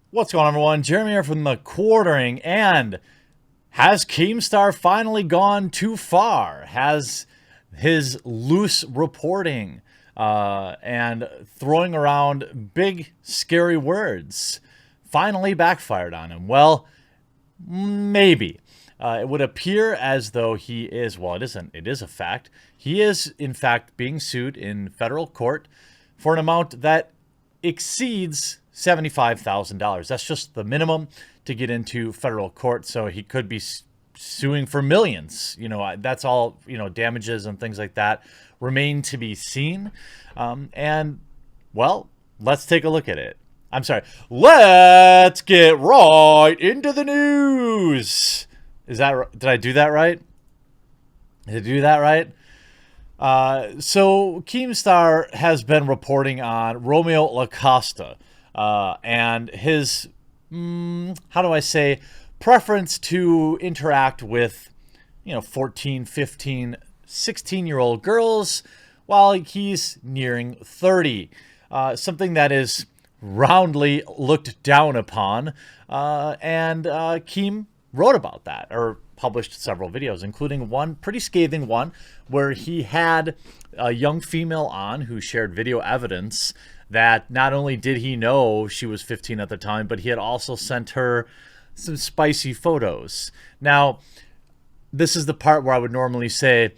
What's going on, everyone? Jeremy here from the Quartering. And has Keemstar finally gone too far? Has his loose reporting and throwing around big, scary words finally backfired on him? Well, maybe. It would appear as though he is, well, it isn't. It is a fact. He is, in fact, being sued in federal court for an amount that exceeds $75,000. That's just the minimum to get into federal court. So he could be suing for millions. That's all, damages and things like that remain to be seen. And, well, let's take a look at it. I'm sorry. Let's get right into the news. Did I do that right? Did I do that right? So Keemstar has been reporting on Romeo Lacosta and his, how do I say, preference to interact with, 14, 15, 16-year-old girls while he's nearing 30. Something that is roundly looked down upon. And Keem wrote about that, or published several videos, including one pretty scathing one where he had a young female on who shared video evidence that not only did he know she was 15 at the time, but he had also sent her some spicy photos. Now, this is the part where I would normally say,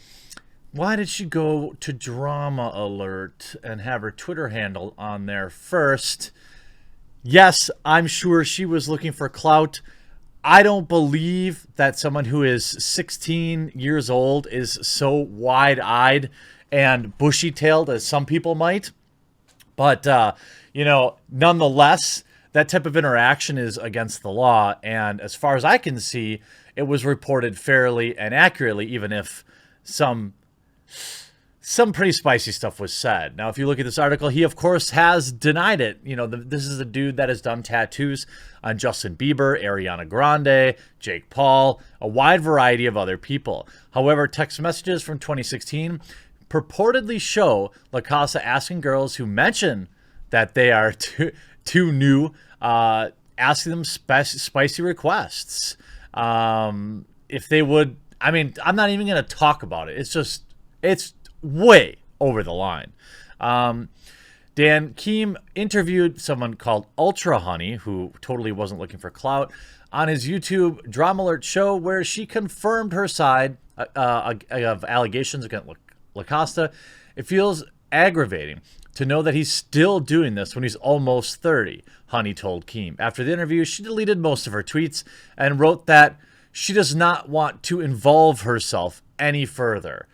why did she go to Drama Alert and have her Twitter handle on there first? Yes, I'm sure she was looking for clout. I don't believe that someone who is 16 years old is so wide-eyed and bushy-tailed as some people might. But, nonetheless, that type of interaction is against the law. And as far as I can see, it was reported fairly and accurately, even if some pretty spicy stuff was said. Now, if you look at this article, he, of course, has denied it. This is a dude that has done tattoos on Justin Bieber, Ariana Grande, Jake Paul, a wide variety of other people. However, text messages from 2016 purportedly show Lacosta asking girls who mention that they are too new, asking them spicy requests. If they would, I'm not even going to talk about it. It's way over the line. Dan Keem interviewed someone called Ultra Honey, who totally wasn't looking for clout, on his YouTube Drama Alert show, where she confirmed her side of allegations against Lacosta. It feels aggravating to know that he's still doing this when he's almost 30, Honey told Keem. After the interview, she deleted most of her tweets and wrote that she does not want to involve herself any further.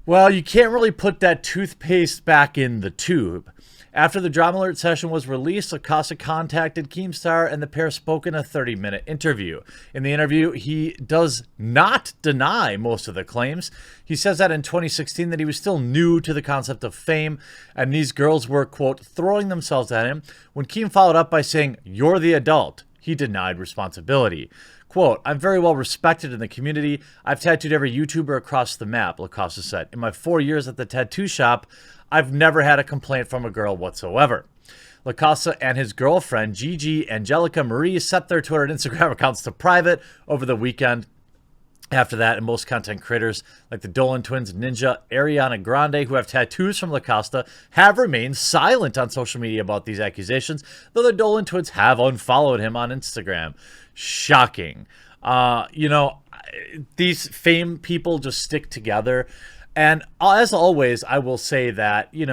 Well, you can't really put that toothpaste back in the tube. After the Drama Alert session was released, Lacosta contacted Keemstar and the pair spoke in a 30-minute interview. In the interview, he does not deny most of the claims. He says that in 2016 that he was still new to the concept of fame and these girls were, quote, throwing themselves at him. When Keem followed up by saying, "You're the adult," he denied responsibility. Quote, "I'm very well respected in the community. I've tattooed every YouTuber across the map," Lacosta said. "In my 4 years at the tattoo shop, I've never had a complaint from a girl whatsoever." Lacosta and his girlfriend, Gigi Angelica Marie, set their Twitter and Instagram accounts to private over the weekend. After that, and most content creators like the Dolan twins, Ninja, Ariana Grande, who have tattoos from Lacosta, have remained silent on social media about these accusations, though the Dolan twins have unfollowed him on Instagram. Shocking. These fame people just stick together. And as always, I will say that, you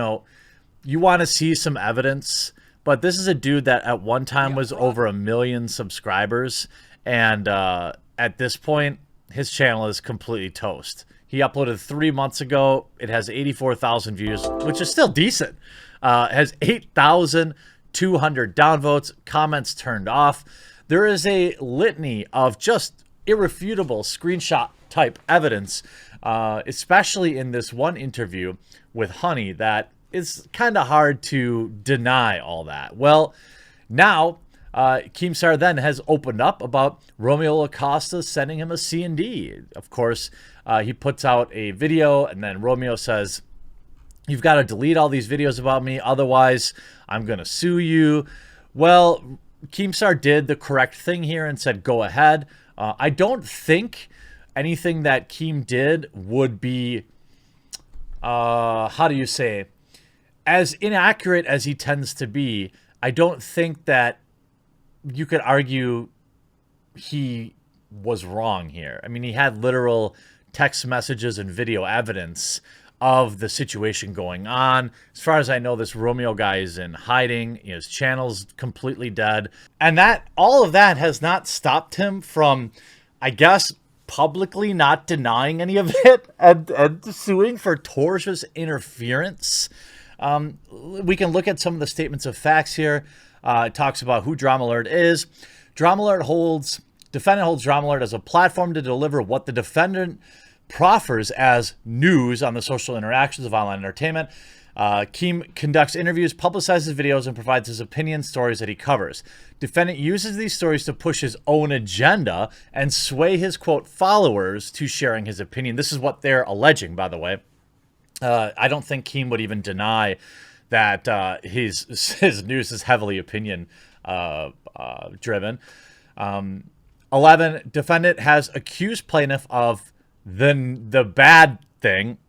want to see some evidence, but this is a dude that at one time was over 1 million subscribers. And at this point, his channel is completely toast. He uploaded 3 months ago. It has 84,000 views, which is still decent. It has 8,200 downvotes, comments turned off. There is a litany of just irrefutable screenshot type evidence, especially in this one interview with Honey, that is kind of hard to deny all that. Well, now Keemstar then has opened up about Romeo Lacosta sending him a C&D. Of course, he puts out a video and then Romeo says, "You've got to delete all these videos about me, otherwise I'm going to sue you." Well, Keemstar did the correct thing here and said, go ahead. I don't think anything that Keem did would be, how do you say, as inaccurate as he tends to be. I don't think that you could argue he was wrong here. I mean, he had literal text messages and video evidence of the situation going on. As far as I know, this Romeo guy is in hiding. His channel's completely dead. And that all of that has not stopped him from, I guess, publicly not denying any of it and suing for tortious interference. We can look at some of the statements of facts here. It talks about who Drama Alert is. Defendant holds Drama Alert as a platform to deliver what the defendant proffers as news on the social interactions of online entertainment. Keem conducts interviews, publicizes videos, and provides his opinion stories that he covers. Defendant uses these stories to push his own agenda and sway his, quote, followers to sharing his opinion. This is what they're alleging, by the way. I don't think Keem would even deny that his news is heavily opinion driven. 11, defendant has accused plaintiff of the bad thing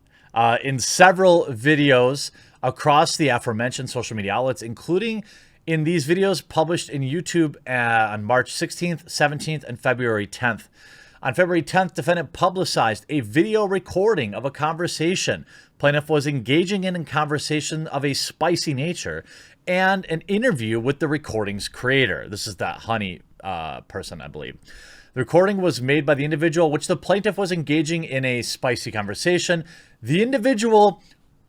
in several videos across the aforementioned social media outlets, including in these videos published in YouTube on March 16th, 17th, and February 10th. On February 10th, defendant publicized a video recording of a conversation plaintiff was engaging in conversation of a spicy nature and an interview with the recording's creator. This is that Honey person, I believe. The recording was made by the individual which the plaintiff was engaging in a spicy conversation. The individual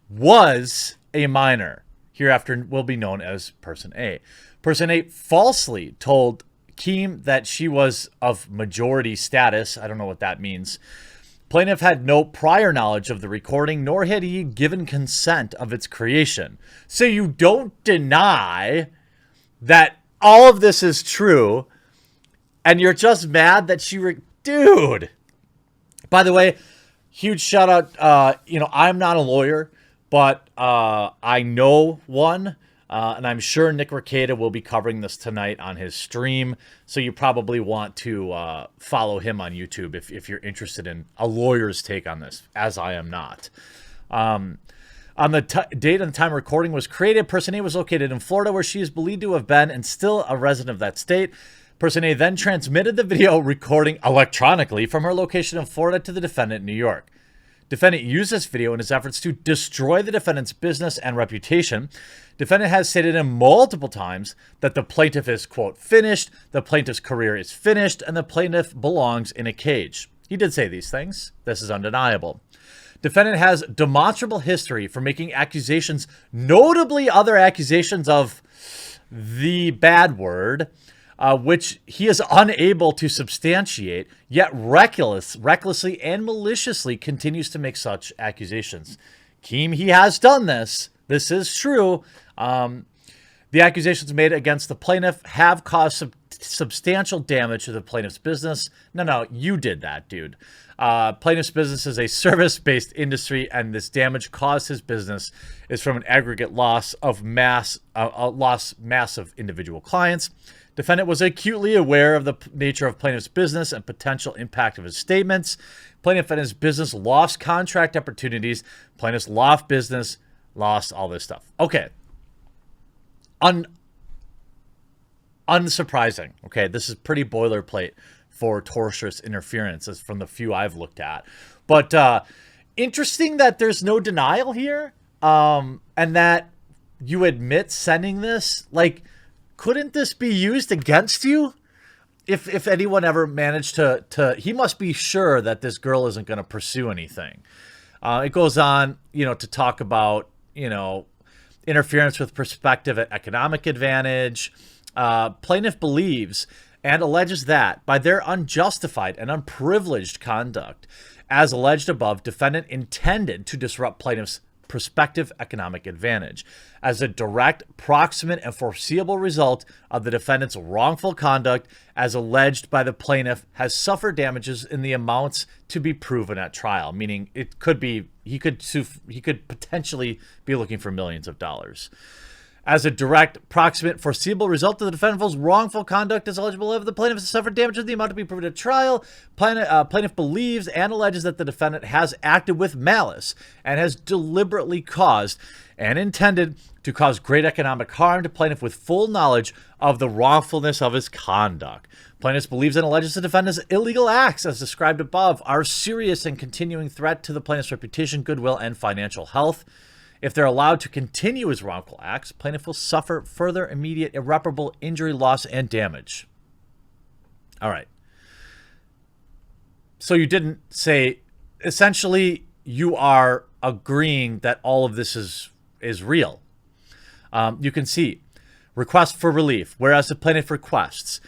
was a minor. Hereafter will be known as Person A. Person A falsely told Keem that she was of majority status. I don't know what that means. Plaintiff had no prior knowledge of the recording, nor had he given consent of its creation. So you don't deny that all of this is true, and you're just mad that dude. By the way, huge shout out. I'm not a lawyer, but I know one. And I'm sure Nick Rekieta will be covering this tonight on his stream. So you probably want to follow him on YouTube if you're interested in a lawyer's take on this, as I am not. On the date and the time recording was created, Person A was located in Florida, where she is believed to have been and still a resident of that state. Person A then transmitted the video recording electronically from her location in Florida to the defendant in New York. Defendant used this video in his efforts to destroy the defendant's business and reputation. Defendant has stated in multiple times that the plaintiff is, quote, finished, the plaintiff's career is finished, and the plaintiff belongs in a cage. He did say these things. This is undeniable. Defendant has demonstrable history for making accusations, notably other accusations of the bad word, which he is unable to substantiate, yet recklessly and maliciously continues to make such accusations. Keem, he has done this. This is true. The accusations made against the plaintiff have caused substantial damage to the plaintiff's business. No, you did that, dude. Plaintiff's business is a service-based industry, and this damage caused his business is from an aggregate loss of massive individual clients. Defendant was acutely aware of the nature of plaintiff's business and potential impact of his statements. Plaintiff and his business lost contract opportunities. Plaintiff's lost business, lost all this stuff. Okay. Unsurprising. Okay, this is pretty boilerplate for tortious interference, as from the few I've looked at. But interesting that there's no denial here, and that you admit sending this. Like, couldn't this be used against you? If anyone ever managed to he must be sure that this girl isn't going to pursue anything. It goes on, to talk about, interference with prospective economic advantage. Plaintiff believes and alleges that by their unjustified and unprivileged conduct, as alleged above, defendant intended to disrupt plaintiff's prospective economic advantage as a direct, proximate, and foreseeable result of the defendant's wrongful conduct, as alleged by the plaintiff, has suffered damages in the amounts to be proven at trial. Meaning, it could be he could potentially be looking for millions of dollars. As a direct, proximate, foreseeable result of the defendant's wrongful conduct is eligible if the plaintiff has suffered damage of the amount to be proven at trial. Plaintiff believes and alleges that the defendant has acted with malice and has deliberately caused and intended to cause great economic harm to plaintiff with full knowledge of the wrongfulness of his conduct. Plaintiff believes and alleges the defendant's illegal acts, as described above, are serious and continuing threat to the plaintiff's reputation, goodwill, and financial health. If they're allowed to continue his wrongful acts, plaintiff will suffer further immediate irreparable injury, loss, and damage. All right. So you didn't say, essentially, you are agreeing that all of this is real. You can see, request for relief, whereas the plaintiff requests,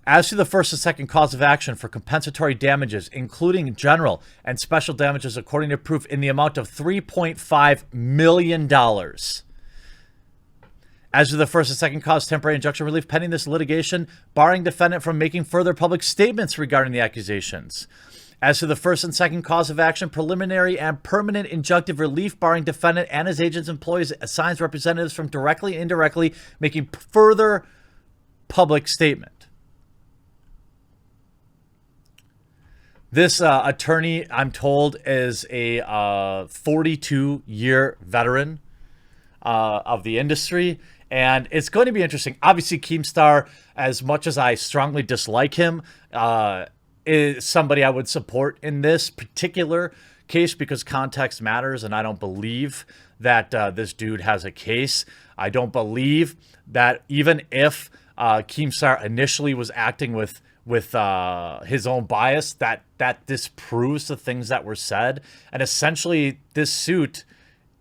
as to the first and second cause of action for compensatory damages, including general and special damages according to proof in the amount of $3.5 million. As to the first and second cause, temporary injunction relief pending this litigation, barring defendant from making further public statements regarding the accusations. As to the first and second cause of action, preliminary and permanent injunctive relief, barring defendant and his agents, employees, assigns representatives from directly and indirectly making further public statement. This attorney, I'm told, is a 42-year veteran of the industry, and it's going to be interesting. Obviously, Keemstar, as much as I strongly dislike him, is somebody I would support in this particular case because context matters, and I don't believe that this dude has a case. I don't believe that even if Keemstar initially was acting with his own bias, that disproves the things that were said. And essentially, this suit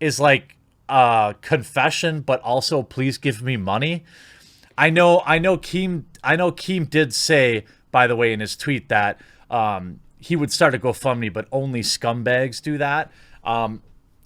is like a confession, but also please give me money. I know Keem did say, by the way, in his tweet that he would start a GoFundMe, but only scumbags do that.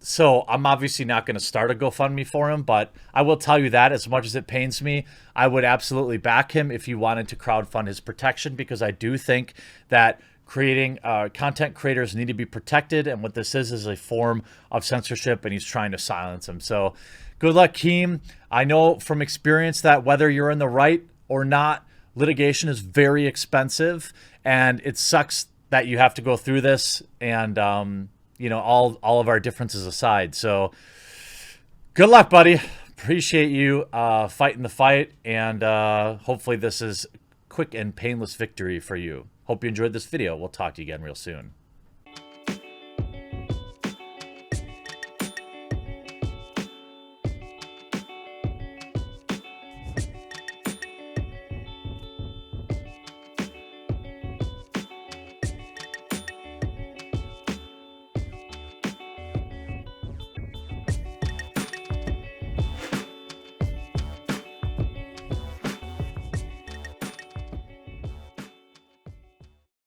So I'm obviously not going to start a GoFundMe for him, but I will tell you that as much as it pains me, I would absolutely back him if you wanted to crowdfund his protection, because I do think that creating content creators need to be protected. And what this is a form of censorship, and he's trying to silence him. So good luck, Keem. I know from experience that whether you're in the right or not, litigation is very expensive, and it sucks that you have to go through this. And, you know, all of our differences aside. So good luck, buddy. Appreciate you fighting the fight. And hopefully this is quick and painless victory for you. Hope you enjoyed this video. We'll talk to you again real soon.